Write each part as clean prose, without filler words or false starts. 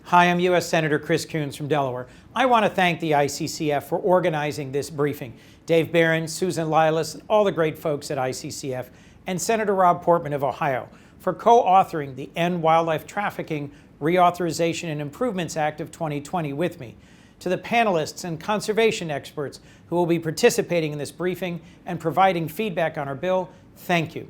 Hi, I'm U.S. Senator Chris Coons from Delaware. I want to thank the ICCF for organizing this briefing. Dave Barron, Susan Lilas, and all the great folks at ICCF, and Senator Rob Portman of Ohio for co-authoring the End Wildlife Trafficking Reauthorization and Improvements Act of 2020 with me. To the panelists and conservation experts who will be participating in this briefing and providing feedback on our bill, thank you.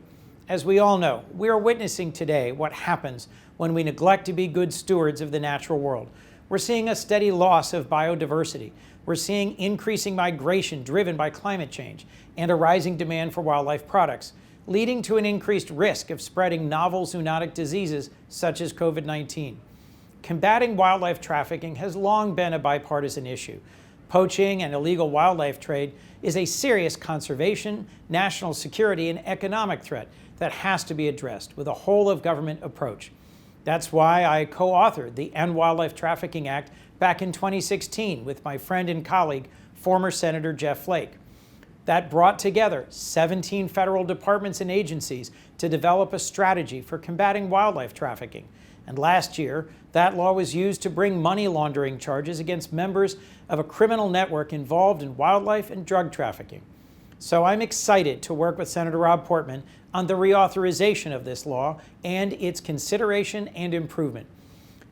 As we all know, we are witnessing today what happens when we neglect to be good stewards of the natural world. We're seeing a steady loss of biodiversity. We're seeing increasing migration driven by climate change and a rising demand for wildlife products, leading to an increased risk of spreading novel zoonotic diseases such as COVID-19. Combating wildlife trafficking has long been a bipartisan issue. Poaching and illegal wildlife trade is a serious conservation, national security, and economic threat that has to be addressed with a whole-of-government approach. That's why I co-authored the End Wildlife Trafficking Act back in 2016 with my friend and colleague, former Senator Jeff Flake. That brought together 17 federal departments and agencies to develop a strategy for combating wildlife trafficking. And last year, that law was used to bring money laundering charges against members of a criminal network involved in wildlife and drug trafficking. So I'm excited to work with Senator Rob Portman on the reauthorization of this law and its consideration and improvement.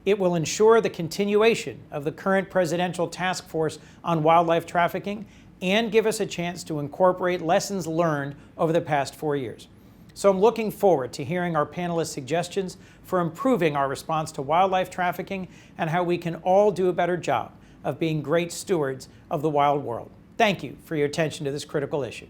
It will ensure the continuation of the current presidential task force on wildlife trafficking and give us a chance to incorporate lessons learned over the past 4 years. So I'm looking forward to hearing our panelists' suggestions for improving our response to wildlife trafficking and how we can all do a better job of being great stewards of the wild world. Thank you for your attention to this critical issue.